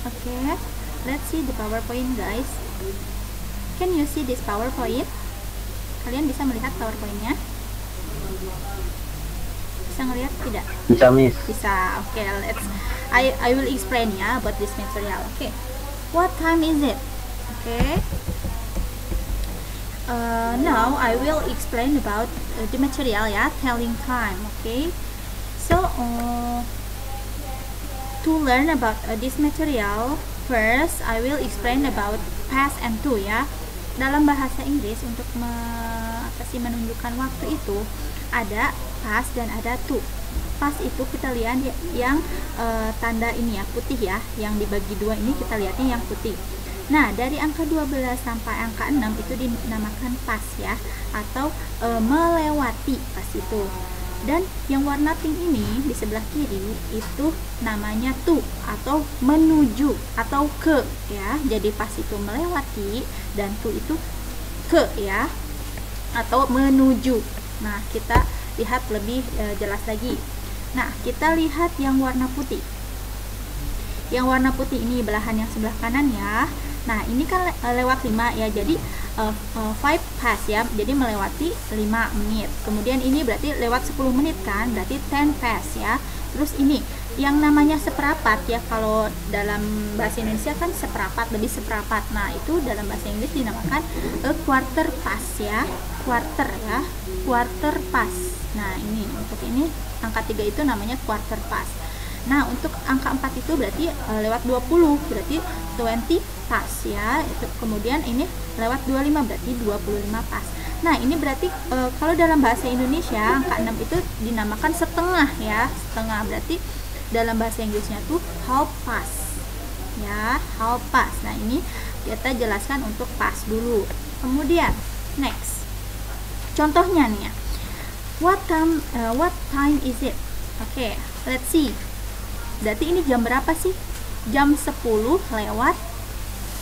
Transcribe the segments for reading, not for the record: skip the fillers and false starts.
Okay, let's see the PowerPoint, guys. Can you see this PowerPoint? Kalian bisa melihat PowerPoint-nya? Bisa ngelihat tidak? Bisa, Miss. Bisa. Okay, I will explain ya about this material. Okay, what time is it? Okay, now I will explain about the material ya, telling time. Okay, so to learn about this material, first I will explain about past and to ya. Dalam bahasa Inggris untuk menunjukkan waktu itu ada past dan ada to. Past itu kita lihat yang tanda ini ya, putih ya, yang dibagi dua ini kita lihatnya yang putih. Nah, dari angka 12 sampai angka 6 itu dinamakan past ya, atau melewati past itu. Dan yang warna pink ini di sebelah kiri itu namanya to, atau menuju atau ke ya. Jadi past itu melewati dan to itu ke ya, atau menuju. Nah, kita lihat lebih jelas lagi. Nah, kita lihat yang warna putih. Yang warna putih ini belahan yang sebelah kanan ya. Nah, ini kan lewat 5 ya. Jadi 5 pass ya. Jadi melewati 5 menit. Kemudian ini berarti lewat 10 menit kan? Berarti 10 pass ya. Terus ini yang namanya seperapat ya. Kalau dalam bahasa Indonesia kan seperapat, lebih seperapat. Nah, itu dalam bahasa Inggris dinamakan quarter pass ya. Quarter ya. Quarter pass. Nah, ini untuk ini angka 3 itu namanya quarter pass. Nah, untuk angka 4 itu berarti lewat 20, berarti 20 pass ya. Itu kemudian ini lewat 25 berarti 25 pass. Nah, ini berarti kalau dalam bahasa Indonesia angka 6 itu dinamakan setengah ya. Setengah berarti dalam bahasa Inggrisnya tuh half pass. Ya, half pass. Nah, ini kita jelaskan untuk pass dulu. Kemudian next. Contohnya nih ya. What time is it? Oke, let's see. Berarti ini jam berapa sih? Jam 10 lewat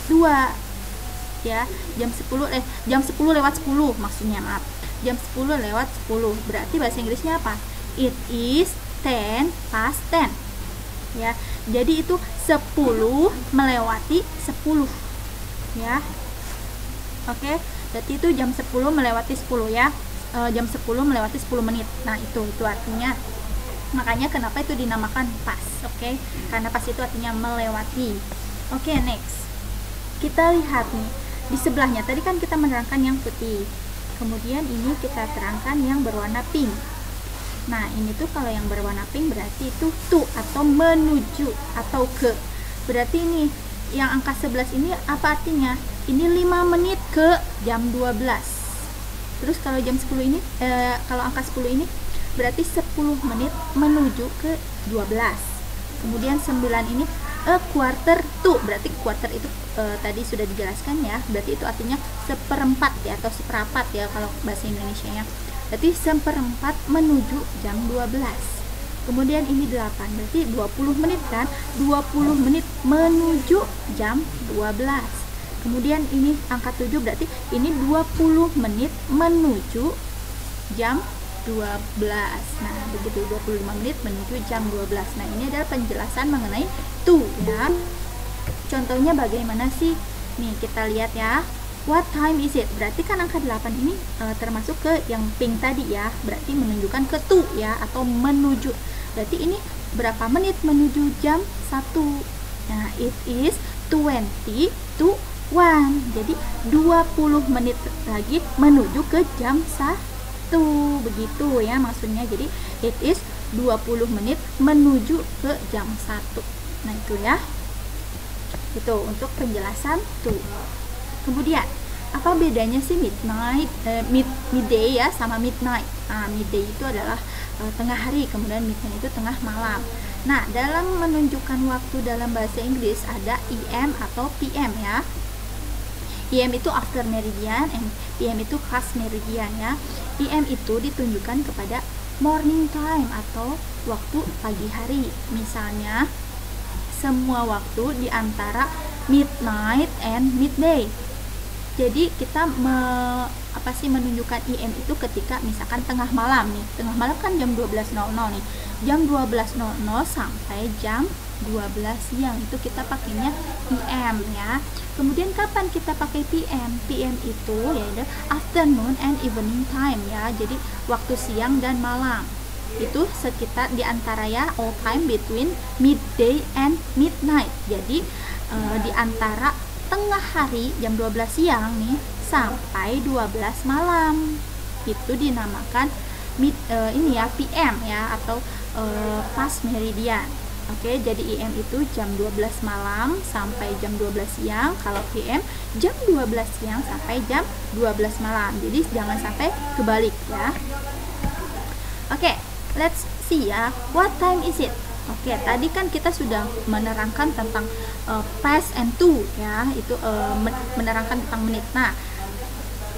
2 ya. Jam 10 lewat 10 maksudnya, maaf. Jam 10 lewat 10. Berarti bahasa Inggrisnya apa? It is 10 past 10 ya. Jadi itu 10 melewati 10 ya. Oke, berarti itu jam 10 melewati 10 ya. Jam 10 melewati 10 menit. Nah, itu artinya, makanya kenapa itu dinamakan pas. Oke, karena pas itu artinya melewati. Oke, next kita lihat nih di sebelahnya. Tadi kan kita menerangkan yang putih, kemudian ini kita terangkan yang berwarna pink. Nah, ini tuh kalau yang berwarna pink berarti itu to, atau menuju atau ke. Berarti ini yang angka 11 ini apa artinya? Ini 5 menit ke jam 12. Terus kalau jam 10 ini, kalau angka 10 ini berarti 10 menit menuju ke 12. Kemudian 9 ini quarter to, berarti quarter itu tadi sudah dijelaskan ya. Berarti itu artinya seperempat ya, atau seperapat ya kalau bahasa Indonesia nya. Berarti seperempat menuju jam 12. Kemudian ini 8, berarti 20 menit kan? 20 menit menuju jam 12. Kemudian ini angka 7 berarti ini 20 menit menuju jam 12. Nah, begitu 25 menit menuju jam 12. Nah, ini adalah penjelasan mengenai to ya. Contohnya bagaimana sih? Nih, kita lihat ya. What time is it? Berarti kan angka 8 ini termasuk ke yang pink tadi ya. Berarti menunjukkan ke to ya, atau menuju. Berarti ini berapa menit menuju jam 1? Nah, it is 20 to 1. Jadi 20 menit lagi menuju ke jam 1. Begitu ya maksudnya. Jadi it is 20 menit menuju ke jam 1. Nah, itu ya. Itu untuk penjelasan to. Kemudian, apa bedanya sih midday ya sama midnight? Nah, midday itu adalah tengah hari, kemudian midnight itu tengah malam. Nah, dalam menunjukkan waktu dalam bahasa Inggris ada EM atau PM ya. EM itu after meridian, and PM itu past meridian ya. EM itu ditunjukkan kepada morning time atau waktu pagi hari. Misalnya semua waktu di antara midnight and midday. Jadi kita menunjukkan EM itu ketika misalkan tengah malam nih. Tengah malam kan jam 12.00 nih. Jam 12.00 sampai jam 12 siang. Itu kita pakainya PM ya. Kemudian kapan kita pakai PM? PM itu yaitu afternoon and evening time ya. Jadi waktu siang dan malam. Itu sekitar di antara ya all time between midday and midnight. Jadi di antara tengah hari jam 12 siang nih sampai 12 malam. Itu dinamakan ini ya PM ya, atau past meridian. Oke, jadi IM itu jam 12 malam sampai jam 12 siang. Kalau PM jam 12 siang sampai jam 12 malam. Jadi jangan sampai kebalik ya. Oke, let's see ya, what time is it? Oke, tadi kan kita sudah menerangkan tentang past and to ya, itu menerangkan tentang menit. Nah,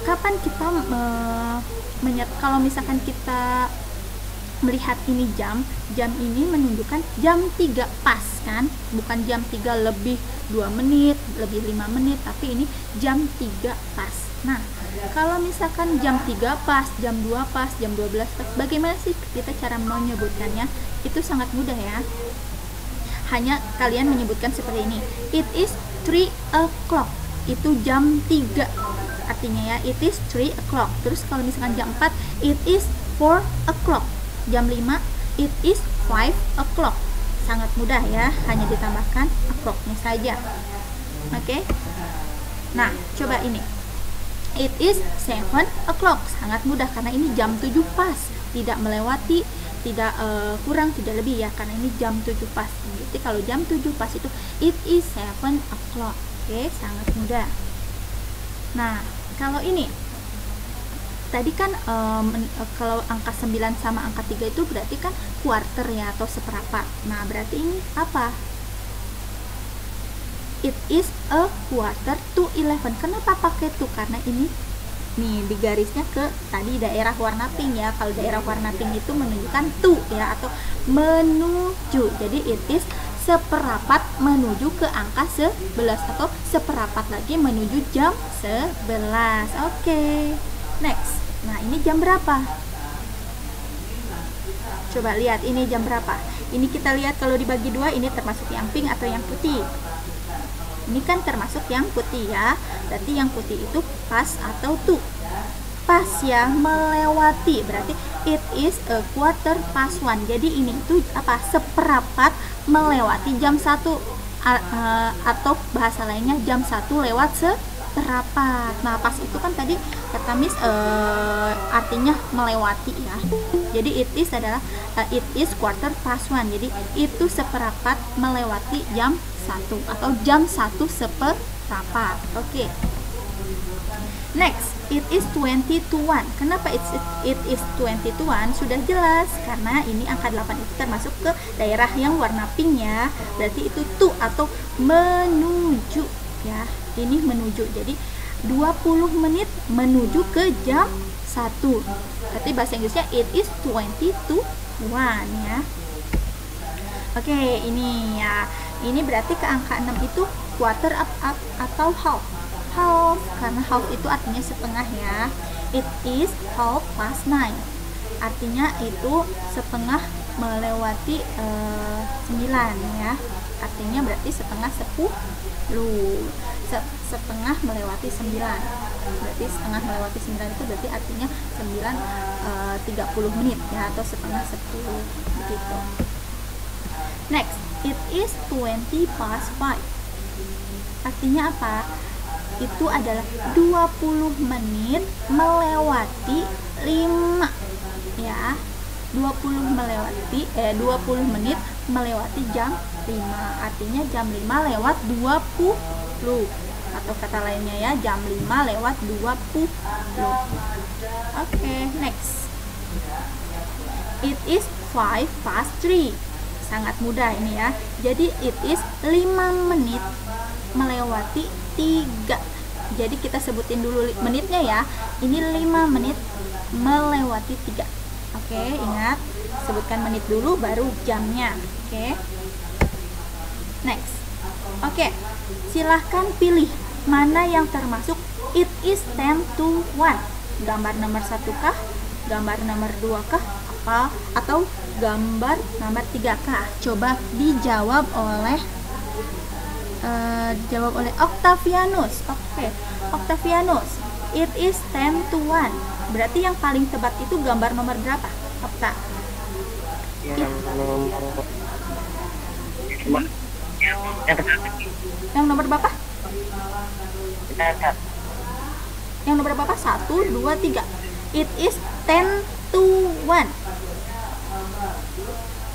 kapan kita kalau misalkan kita melihat ini jam ini menunjukkan jam 3 pas kan, bukan jam 3 lebih 2 menit, lebih 5 menit, tapi ini jam 3 pas. Nah, kalau misalkan jam 3 pas, jam 2 pas, jam 12 pas, bagaimana sih kita cara menyebutkannya? Itu sangat mudah ya. Hanya kalian menyebutkan seperti ini. It is 3 o'clock. Itu jam 3. Artinya ya, it is 3 o'clock. Terus kalau misalkan jam 4, it is 4 o'clock. Jam 5, it is 5 o'clock. Sangat mudah ya, hanya ditambahkan o'clock-nya saja. Oke. Nah, coba ini. It is 7 o'clock. Sangat mudah karena ini jam 7 pas. Tidak melewati, tidak kurang, tidak lebih ya, karena ini jam 7 pas. Jadi kalau jam 7 pas itu it is 7 o'clock. Oke, sangat mudah. Nah, kalau ini tadi kan kalau angka 9 sama angka 3 itu berarti kan quarter ya, atau seperempat. Nah, berarti ini apa? It is a quarter to 11. Kenapa pakai to? Karena ini nih di garisnya ke tadi daerah warna pink ya. Kalau daerah warna pink itu menunjukkan to ya, atau menuju. Jadi it is seperapat menuju ke angka 11, atau seperapat lagi menuju jam 11. Oke. Next. Nah, ini jam berapa? Coba lihat ini jam berapa. Ini kita lihat kalau dibagi dua, ini termasuk yang pink atau yang putih. Ini kan termasuk yang putih ya. Berarti yang putih itu pas atau to. Pas ya, melewati. Berarti it is a quarter past 1. Jadi ini itu apa? Seperapat melewati jam 1, atau bahasa lainnya jam 1 lewat seperapat. Nah, pas itu kan tadi kata Miss artinya melewati ya. Jadi it is adalah it is quarter past 1. Jadi itu seperapat melewati jam 1, atau jam 1 seperapat. Oke. Next, it is 20 to 1. Kenapa it is 20 to 1? Sudah jelas, karena ini angka 8 itu termasuk ke daerah yang warna pink ya. Berarti itu to atau menuju ya. Ini menuju. Jadi 20 menit menuju ke jam 1. Berarti bahasa Inggrisnya it is 20 to 1 ya. Oke, ini ya. Ini berarti ke angka 6 itu quarter up atau half. Half, karena half itu artinya setengah ya. It is half past 9. Artinya itu setengah melewati 9 ya. Artinya berarti setengah 10. Setengah melewati 9. Berarti setengah melewati 9 itu berarti artinya 30 menit ya, atau setengah 10 begitu. Next, it is 20 past 5. Artinya apa? Itu adalah 20 menit melewati 5 ya. 20 menit melewati jam 5. Artinya jam 5 lewat 20, atau kata lainnya ya, jam 5 lewat 20. Oke, next. It is 5 past 3. Sangat mudah ini ya. Jadi it is 5 menit melewati 3. Jadi kita sebutin dulu menitnya ya. Ini 5 menit melewati 3. Oke, ingat, sebutkan menit dulu baru jamnya. Oke. Next. Oke, silahkan pilih mana yang termasuk it is 10 to 1. Gambar nomor 1 kah? Gambar nomor 2 kah? apa atau gambar nomor 3K? Coba dijawab oleh Octavianus. Oke, Octavianus. It is 10 to 1. Berarti yang paling tepat itu gambar nomor berapa, Okta? Yang nomor berapa? Yang nomor berapa? 1, 2, 3. It is 10 to 1.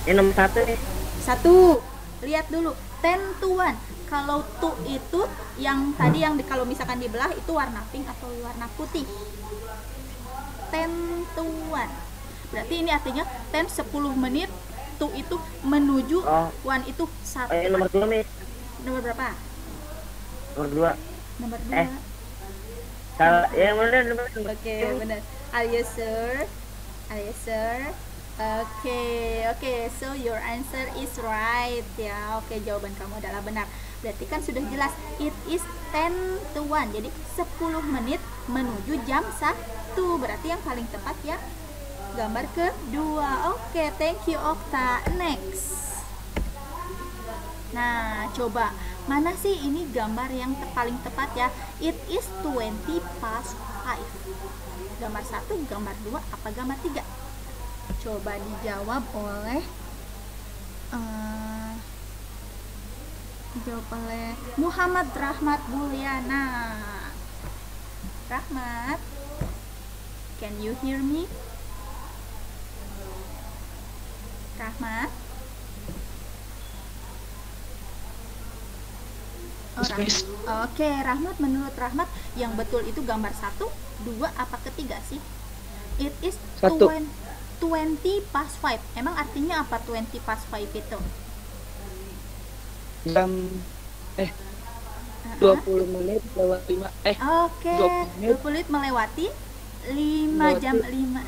Yang nomor 1 nih. 1. Lihat dulu. 10 to 1. Kalau to itu yang tadi yang kalau misalkan dibelah itu warna pink atau warna putih. 10 to 1. Berarti ini artinya 10 10 menit, to itu menuju, 1 itu 1. Yang nomor 2, Miss. Nomor berapa? Nomor 2. Nomor 2. Salah. Yang mana nomor 2? Oke, benar. Are you sure? Are you sure? Oke, so your answer is right ya. Oke, jawaban kamu adalah benar. Berarti kan sudah jelas, it is 10 to 1. Jadi 10 menit menuju jam 1. Berarti yang paling tepat ya gambar kedua. Oke, thank you Okta. Next. Nah, coba mana sih ini gambar yang paling tepat ya? It is 20 past 5. Gambar 1, gambar 2, apa gambar 3? Coba dijawab oleh Muhammad Rahmat Buliana. Rahmat, can you hear me? Rahmat? Oke, Rahmat, menurut Rahmat yang betul itu gambar 1, 2, apa ketiga sih? It is 20 past 5. Emang artinya apa 20 past 5 itu? Jam 20 menit lewat 5. Oke, 20 menit melewati 5 jam 5.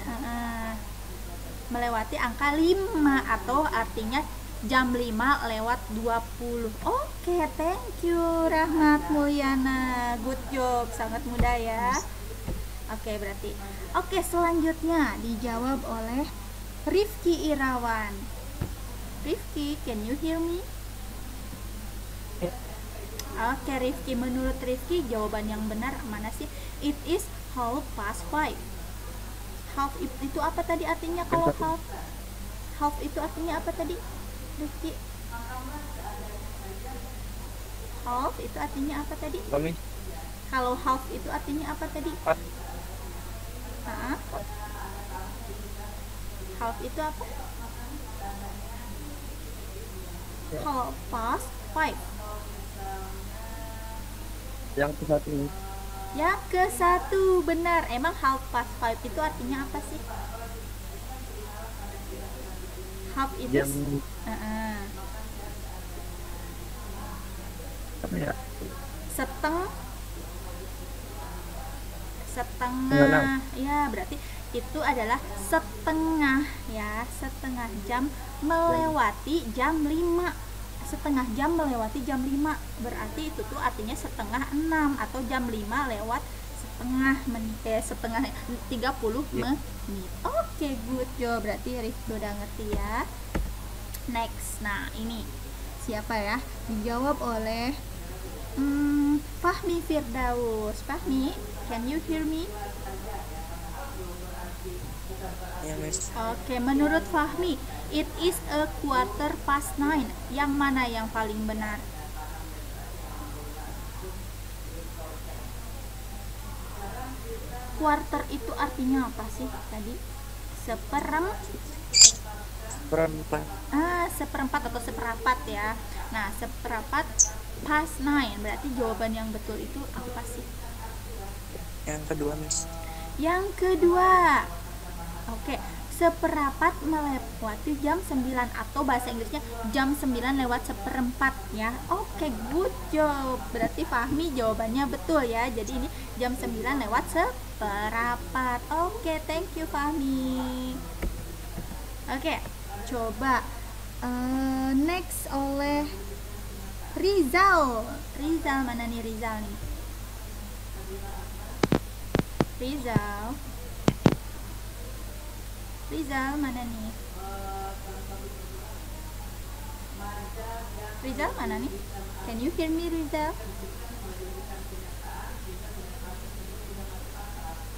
Melewati angka 5 atau artinya jam 5 lewat 20. Oke, thank you Rahmat Mulyana. Good job, sangat mudah ya. Oke, berarti. Oke, selanjutnya dijawab oleh Rifki Irawan. Rifki, can you hear me? Oke, Rifki, menurut Rifki jawaban yang benar mana sih? It is 5:30. Half itu apa tadi artinya kalau half? Half itu artinya apa tadi, Rifki? Half itu artinya apa tadi? Kalau half itu artinya apa tadi? Half itu apa? Half past 5. Yang ke 1 ini. Yang ke 1 benar. Emang half past 5 itu artinya apa sih? Half itu Jam apa ya? Setengah ya, berarti itu adalah setengah ya, setengah jam melewati jam 5. Setengah jam melewati jam 5 berarti itu tuh artinya setengah 6 atau jam 5 lewat setengah menit, setengah 30 menit. Oke, good job. Berarti Rifki udah ngerti ya. Next. Nah, ini siapa ya? Dijawab oleh Fahmi Firdaus. Fahmi, can you hear me? Ya, Miss. Oke, menurut Fahmi, it is a 9:15. Yang mana yang paling benar? Quarter itu artinya apa sih tadi? Seperempat. Seperempat atau seperapat ya. Nah, seperapat past 9. Berarti jawaban yang betul itu apa sih? Yang kedua, Miss. Yang kedua. Oke, seperapat melewati jam 9 atau bahasa Inggrisnya jam 9 lewat seperempat ya. Oke, good job. Berarti Fahmi jawabannya betul ya. Jadi ini jam 9 lewat seperapat. Oke, thank you Fahmi. Oke, coba next oleh Rizal. Rizal mana nih Rizal nih? Rizal. Rizal mana nih? Rizal mana nih? Can you hear me, Rizal?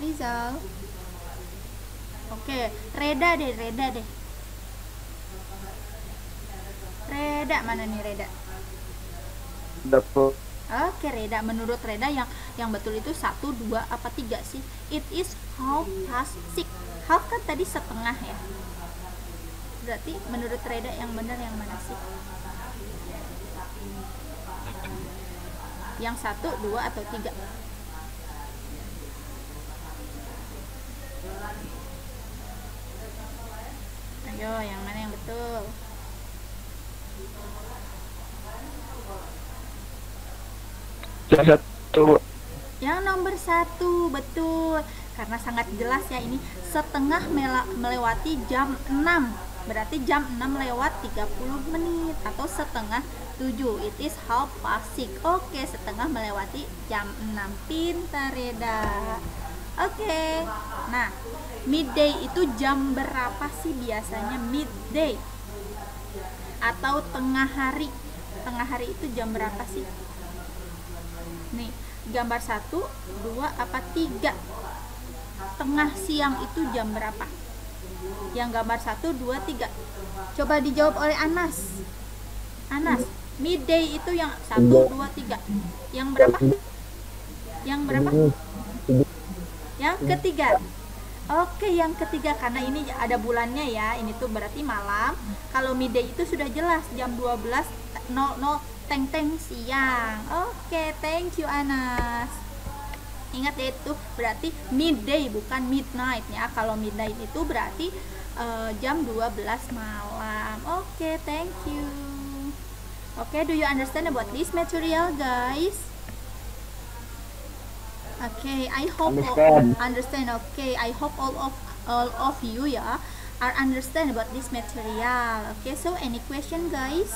Rizal. Oke, Reda deh. Reda mana nih, Reda? Dapat. Oke, Reda. Menurut Reda yang betul itu 1, 2, apa 3 sih? It is half past 6. Half kan tadi setengah ya. Berarti menurut Reda yang benar yang mana sih? Yang 1, 2, atau 3? Ayo, yang mana yang betul? Yang satu. Yang nomor 1, betul. Karena sangat jelas ya, ini setengah melewati jam 6. Berarti jam 6 lewat 30 menit atau setengah 7. It is half past 6. Oke, setengah melewati jam 6. Pintar, Reda. Oke. Nah, midday itu jam berapa sih biasanya? Midday atau tengah hari. Tengah hari itu jam berapa sih? Nih, gambar 1, 2, apa 3? Tengah siang itu jam berapa? Yang gambar 1, 2, 3. Coba dijawab oleh Anas. Anas, midday itu yang 1, 2, 3. Yang berapa? Yang berapa? Yang ketiga. Oke, yang ketiga, karena ini ada bulannya ya. Ini tuh berarti malam. Kalau midday itu sudah jelas jam 12.00 teng-teng siang. Oke, thank you Anas. Ingat ya, itu berarti midday bukan midnight ya. Kalau midnight itu berarti jam 12 malam. Oke, thank you. Oke, do you understand about this material, guys? Okay, I hope understand. Okay, I hope all of you ya are understand about this material. Okay, so any question, guys?